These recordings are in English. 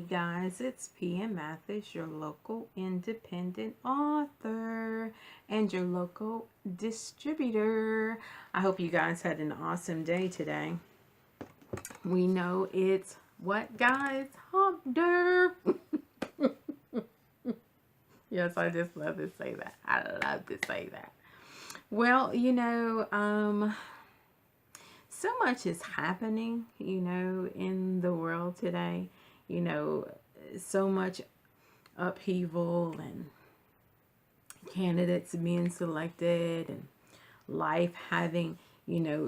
guys, it's P and Mathis, your local independent author and your local distributor. I hope you guys had an awesome day today. We know it's what, guys? Hump day. Yes, I just love to say that. I love to say that. Well, so much is happening, in the world today. You know, so much upheaval and candidates being selected and life having,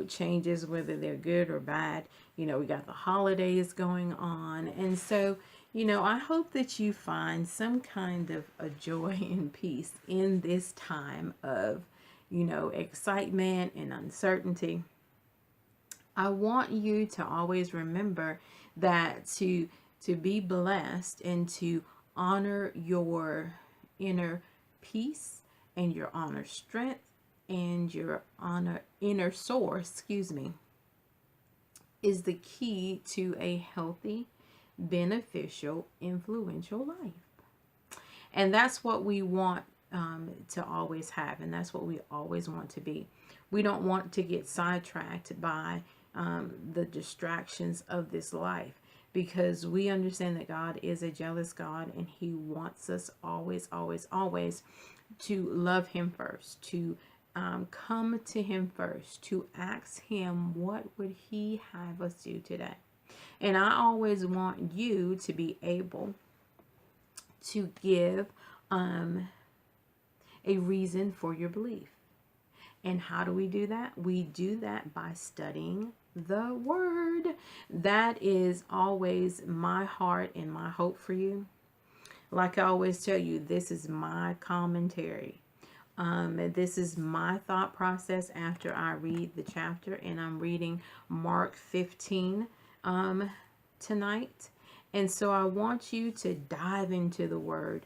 changes, whether they're good or bad. We got the holidays going on. And so, I hope that you find some kind of a joy and peace in this time of, excitement and uncertainty. I want you to always remember that to be blessed and to honor your inner peace and your honor strength and your honor inner source, is the key to a healthy, beneficial, influential life. And that's what we want to always have, and that's what we always want to be. We don't want to get sidetracked by the distractions of this life, because we understand that God is a jealous God, and He wants us always, always, always to love Him first, to come to Him first, to ask Him what would He have us do today. And I always want you to be able to give a reason for your belief. And how do we do that? We do that by studying the Word. That is always my heart and my hope for you. Like I always tell you, this is my commentary. This is my thought process after I read the chapter, and I'm reading Mark 15 tonight. And so I want you to dive into the Word.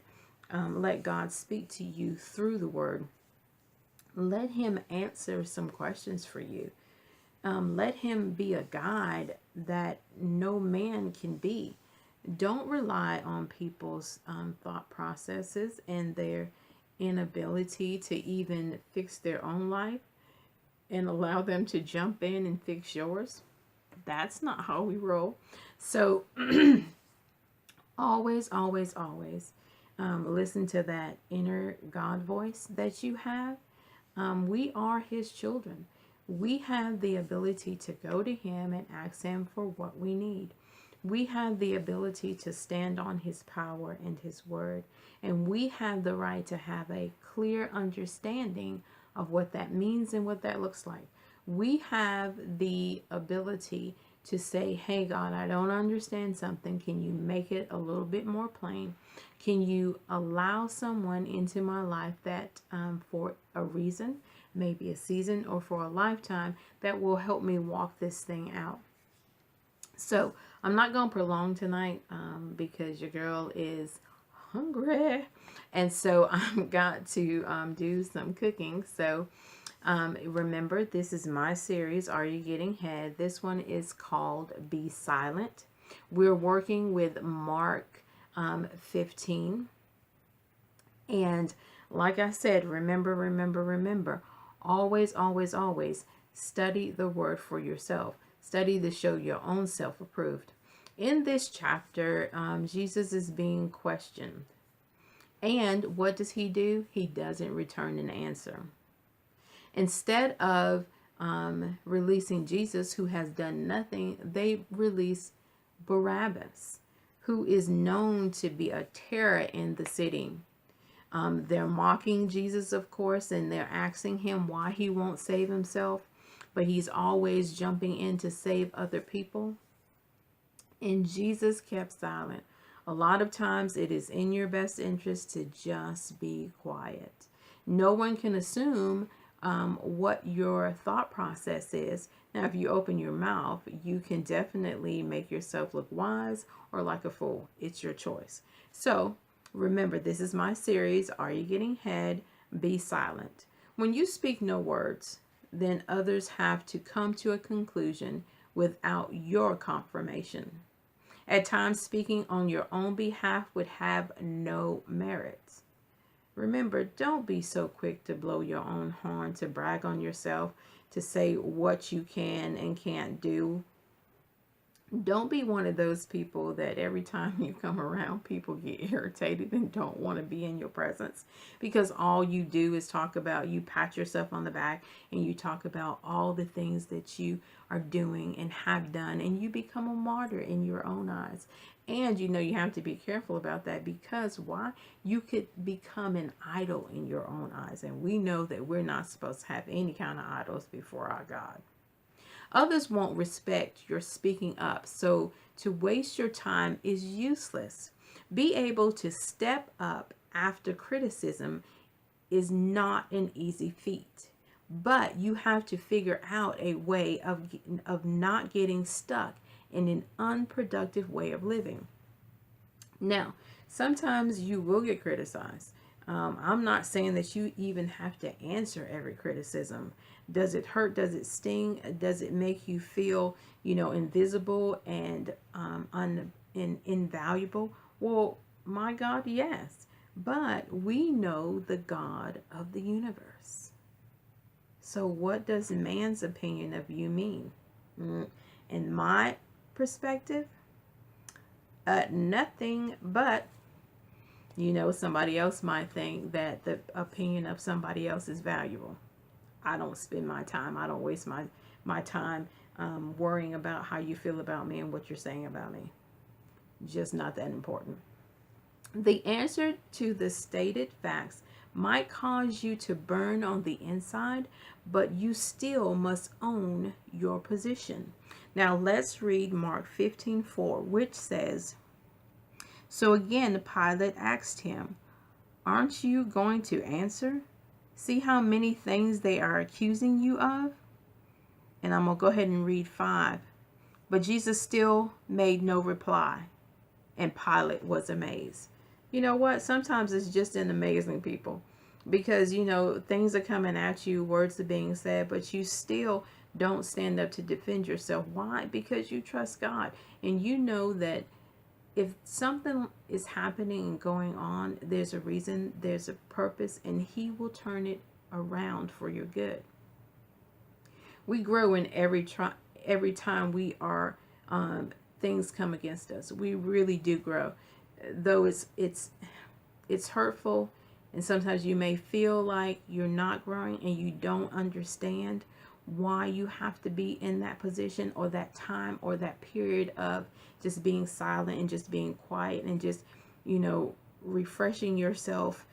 Let God speak to you through the Word. Let Him answer some questions for you. Let Him be a guide that no man can be. Don't rely on people's thought processes and their inability to even fix their own life and allow them to jump in and fix yours. That's not how we roll. So always, always, always listen to that inner God voice that you have. We are His children. We have the ability to go to Him and ask Him for what we need. We have the ability to stand on His power and His word. And we have the right to have a clear understanding of what that means and what that looks like. We have the ability to say, hey, God, I don't understand something. Can you make it a little bit more plain? Can you allow someone into my life that for a reason, maybe a season or for a lifetime, that will help me walk this thing out? So I'm not going to prolong tonight because your girl is hungry. And so I've got to do some cooking. So remember, this is my series, Are You Getting Head? This one is called Be Silent. We're working with Mark 15. And like I said, remember, always, always, always study the word for yourself. Study to show your own self approved. In this chapter, Jesus is being questioned. And what does He do? He doesn't return an answer. Instead of releasing Jesus, who has done nothing, they release Barabbas, who is known to be a terror in the city. They're mocking Jesus, of course, and they're asking Him why He won't save Himself, but He's always jumping in to save other people. And Jesus kept silent. A lot of times it is in your best interest to just be quiet. No one can assume what your thought process is. Now, if you open your mouth, you can definitely make yourself look wise or like a fool. It's your choice. So remember, this is my series, Are You Getting Head? Be silent. When you speak no words, then others have to come to a conclusion without your confirmation. At times, speaking on your own behalf would have no merit. Remember, don't be so quick to blow your own horn, to brag on yourself, to say what you can and can't do. Don't be one of those people that every time you come around, people get irritated and don't want to be in your presence because all you do is talk about, you pat yourself on the back and you talk about all the things that you are doing and have done, and you become a martyr in your own eyes. And you have to be careful about that, because why? You could become an idol in your own eyes. And we know that we're not supposed to have any kind of idols before our God. Others won't respect your speaking up, so to waste your time is useless. Be able to step up after criticism is not an easy feat, but you have to figure out a way of not getting stuck in an unproductive way of living. Now, sometimes you will get criticized. I'm not saying that you even have to answer every criticism. Does it hurt? Does it sting? Does it make you feel, invisible and invaluable? Well, my God, yes. But we know the God of the universe. So what does man's opinion of you mean? In my perspective, nothing, but somebody else might think that the opinion of somebody else is valuable. I don't spend my time, I don't waste my time worrying about how you feel about me and what you're saying about me. Just not that important. The answer to the stated facts might cause you to burn on the inside, but you still must own your position. Now let's read Mark 15:4, which says, "So again Pilate asked him, 'Aren't you going to answer? See how many things they are accusing you of?'" And I'm going to go ahead and read 5. "But Jesus still made no reply, and Pilate was amazed." You know what? Sometimes it's just an amazing people, because things are coming at you, words are being said, but you still don't stand up to defend yourself. Why? Because you trust God, and you know that if something is happening and going on, there's a reason, there's a purpose, and He will turn it around for your good. We grow in every time we are things come against us. We really do grow, though it's hurtful, and sometimes you may feel like you're not growing and you don't understand why you have to be in that position or that time or that period of just being silent and just being quiet and just refreshing yourself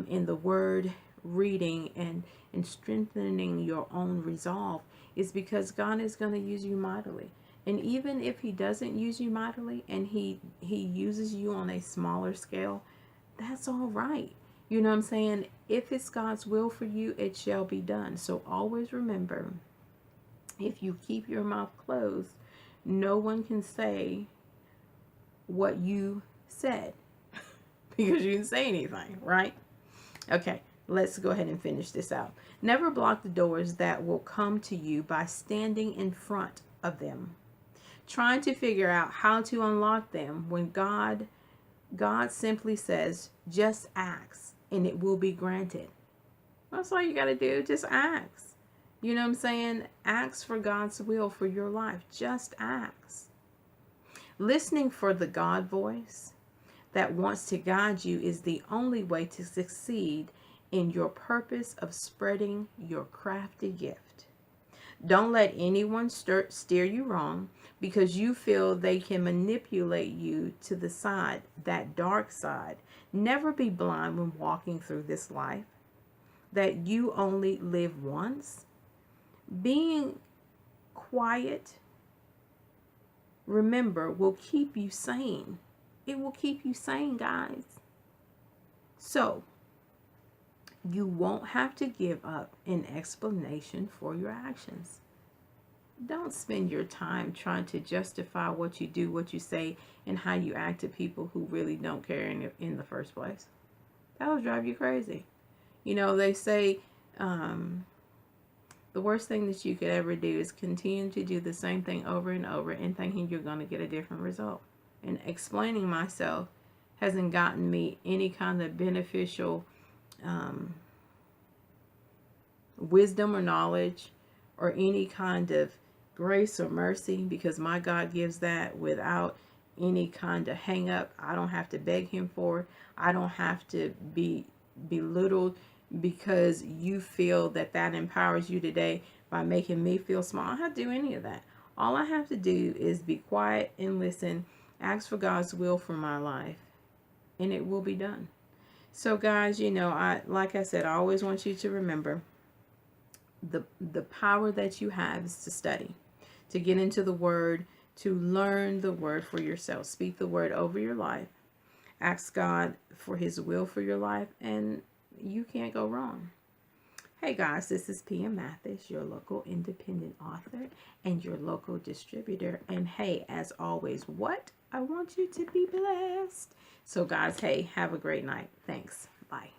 in the word, reading and strengthening your own resolve. Is because God is going to use you mightily. And even if He doesn't use you mightily and he uses you on a smaller scale, that's all right. You know what I'm saying? If it's God's will for you, it shall be done. So always remember, if you keep your mouth closed, no one can say what you said because you didn't say anything, right? Okay, let's go ahead and finish this out. Never block the doors that will come to you by standing in front of them, trying to figure out how to unlock them when God simply says, just ask and it will be granted. That's all you got to do. Just ask. You know what I'm saying? Ask for God's will for your life. Just ask. Listening for the God voice that wants to guide you is the only way to succeed in your purpose of spreading your crafty gift. Don't let anyone steer you wrong because you feel they can manipulate you to the side, that dark side. Never be blind when walking through this life, that you only live once. Being quiet, remember, will keep you sane. It will keep you sane, guys. So, you won't have to give up an explanation for your actions. Don't spend your time trying to justify what you do, what you say, and how you act to people who really don't care in the first place. That will drive you crazy. They say the worst thing that you could ever do is continue to do the same thing over and over and thinking you're going to get a different result. and explaining myself hasn't gotten me any kind of beneficial wisdom or knowledge or any kind of grace or mercy, because my God gives that without any kind of hang up. I don't have to beg him for it. I don't have to be belittled because you feel that that empowers you today by making me feel small. I don't have to do any of that. All I have to do is be quiet and listen, ask for God's will for my life, and it will be done. So guys, like I said, I always want you to remember the power that you have is to study, to get into the word, to learn the word for yourself. Speak the word over your life. Ask God for his will for your life, and you can't go wrong. Hey guys, this is PM Mathis, your local independent author and your local distributor. And hey, as always, I want you to be blessed. So guys, hey, have a great night. Thanks. Bye.